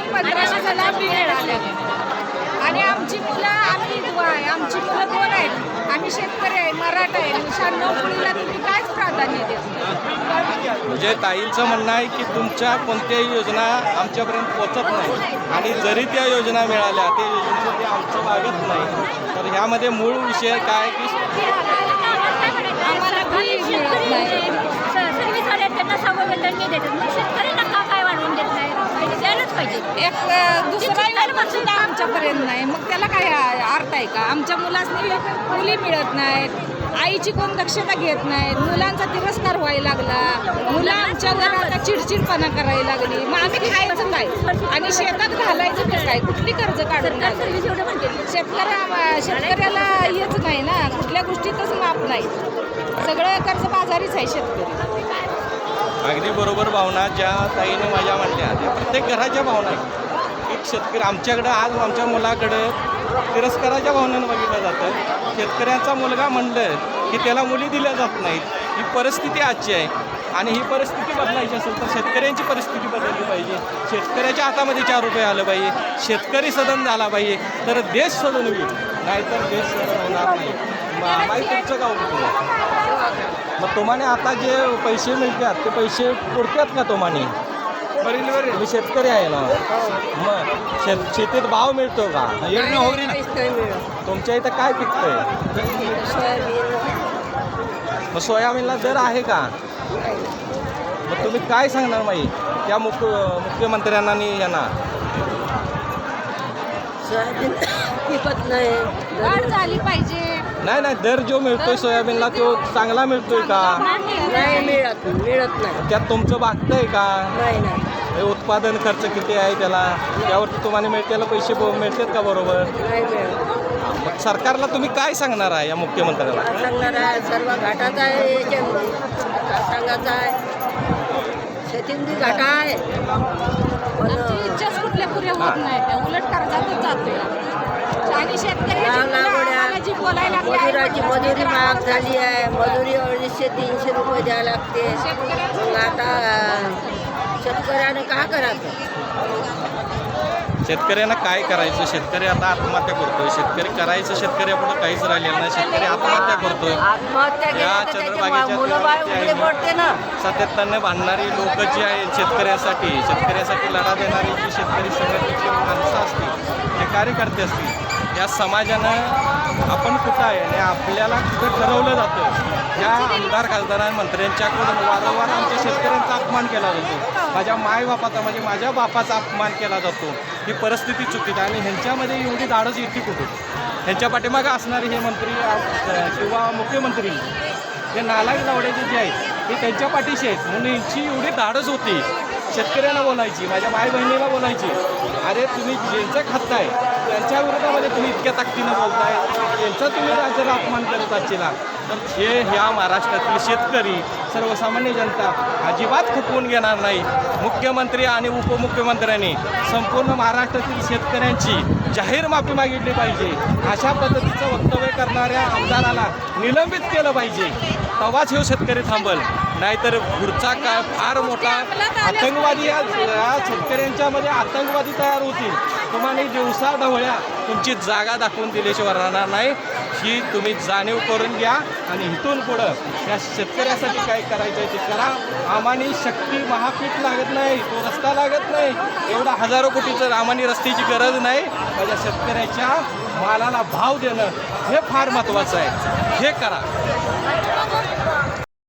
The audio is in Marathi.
1500चा लाभ मिळाला आणि आमची मुलं आम्ही आमची मुलं कोण आहेत? आम्ही शेतकरी आहे, मराठा आहे. 96 पिढीला तुम्ही कायच प्राधान्य देत? म्हणजे ताईंचं म्हणणं आहे की तुमच्या कोणत्याही योजना आमच्यापर्यंत पोहोचत नाही आणि जरी त्या योजना मिळाल्या त्या योजनेचं ते आमचं लागत नाही. तर ह्यामध्ये मूळ विषय काय की आम्हाला काही मिळत नाही. सर्व्हिसवाले त्यांना सगळं वेतन मी देतात, मग शेतकऱ्यांना का काय वाढवून देत नाही? पाहिजे द्यायलाच पाहिजे. एक दुसरा योजना सुद्धा आमच्यापर्यंत नाही. मग त्याला काय अर्थ आहे का? आमच्या मुलांनी मुली मिळत नाहीत, आईची कोण दक्षता घेत नाहीत, मुलांचा तिरस्कार व्हायला लागला, मुलं आमच्या घरात चिडचिडपणा करायला लागली. मग आम्ही खायचं काय आणि शेतात घालायचं तर काय? कुठली कर्ज काढून सर्व्हिस एवढं म्हणते शेतकऱ्याला हेच नाही ना, कुठल्या गोष्टीतच माफ नाही. सगळं कर्ज बाजारीच आहे शेतकरी. अगदी बरोबर भावना ज्या ताईने माझ्या म्हणल्या त्या प्रत्येक घराच्या भावना आहेत. एक शेतकरी आमच्याकडं आज आमच्या मुलाकडं तिरस्काराच्या भावनेनं बघितलं जातं. शेतकऱ्याचा मुलगा म्हणलं की त्याला मुली दिल्या जात नाहीत. ही परिस्थिती आजची आहे आणि ही परिस्थिती बदलायची असेल तर शेतकऱ्यांची परिस्थिती बदलली पाहिजे. शेतकऱ्याच्या हातामध्ये 4 रुपये आलं पाहिजे, शेतकरी सदन झाला पाहिजे तर देश सदन होईल, नाहीतर देश सदन होणार नाही. माई तुमचं गाव कुठलं? मग तुम्हाला आता जे पैसे मिळतात ते पैसे पुरतात का तुम्हाला? तुम्ही शेतकरी आहे ना, मग शेतीत भाव मिळतो का? तुमच्या इथं काय पिकतंय? मग सोयाबीनला दर आहे का? मग तुम्ही काय सांगणार माई त्या मुख्यमंत्र्यांना आणि यांना? सोयाबीन पिकत नाही, वाढ झाली पाहिजे. नाही दर जो मिळतोय सोयाबीनला तो चांगला मिळतोय का? नाही मिळत नाही, त्यात तुमचं भागतंय का? नाही हे उत्पादन खर्च किती आहे त्याला, त्यावरती तुम्हाला मिळतेला पैसे मिळतात का बरोबर? नाही मिळत. मग सरकारला तुम्ही काय सांगणार आहे या मुख्यमंत्र्याला? सांगणार आहे सर्व घाटाचा आहे, याच्यामध्ये सांगायचं आहे शेतीमध्ये घाटा आहे. आमची इच्छाच कुठल्या पुऱ्या होत नाही, त्या उलट कर्जातच जातोय. आणि शेतकऱ्याची बोलायला लागली आहे. मजुराची मजुरी महाग झाली आहे, मजुरी 250-300 रुपये द्यावं लागते. मग आता शेतकऱ्याने का करायचं? शेतकऱ्यांना काय करायचं? शेतकरी आता आत्महत्या करतोय. शेतकरी करायचं शेतकऱ्यापुढं काहीच राहिलेलं नाही. शेतकरी आत्महत्या करतोय. आत्महत्या या केली तर चंद्रभागेच्या मुलं बाळ उघडे पडते ना. सातत्याने भांडणारी लोक जी आहेत शेतकऱ्यासाठी लढा देणारी जी शेतकरी संघटनेची माणसं असतील, जे कार्यकर्ते असतील, या समाजानं आपण कुठं आहे आणि आपल्याला कुठं ठरवलं जातं. या आमदार खासदार मंत्र्यांच्याकडून वारंवार आमच्या शेतकऱ्यांचा अपमान केला जातो. माझ्या मायबापाचा म्हणजे माझ्या बापाचा अपमान केला जातो. ही परिस्थिती चुकीची आणि ह्यांच्यामध्ये एवढी धाडस येते कुठून? ह्यांच्या पाठीमागं असणारे हे मंत्री किंवा मुख्यमंत्री हे नालायक लावड्याचे जे आहेत ते त्यांच्या पाठीशी आहेत म्हणून यांची एवढी धाडस होती शेतकऱ्यांना बोलायची, माझ्या माय बहिणीला बोलायची. अरे तुम्ही ज्यांचं खाताय त्यांच्या विरोधामध्ये तुम्ही इतक्या ताकदीनं बोलताय, यांचा तुम्ही राज्याला अपमान करत असला तर ह्या महाराष्ट्रातील शेतकरी सर्वसामान्य जनता अजिबात खपवून घेणार नाही. मुख्यमंत्री आणि उपमुख्यमंत्र्यांनी संपूर्ण महाराष्ट्रातील शेतकऱ्यांची जाहीर माफी मागितली पाहिजे. अशा पद्धतीचं वक्तव्य करणाऱ्या आमदाराला निलंबित केलं पाहिजे. तेव्हाच हे शेतकरी थांबल, नाहीतर पुढचा काळ फार मोठा आतंकवादी या शेतकऱ्यांच्यामध्ये आतंकवादी तयार होतील. तुम्हाला दिवसा ढवळ्या तुमची जागा दाखवून दिल्याशिवाय राहणार नाही. ही तुम्ही जाणीव करून घ्या आणि इथून पुढं या शेतकऱ्यासाठी काय करायचं आहे ते करा. आम्हानी शक्ती महापीठ लागत नाही, तो रस्ता लागत नाही, एवढा हजारो कोटीचं आम्हानी रस्त्याची गरज नाही. माझ्या शेतकऱ्याच्या मालाला भाव देणं हे फार महत्त्वाचं आहे. हे करा.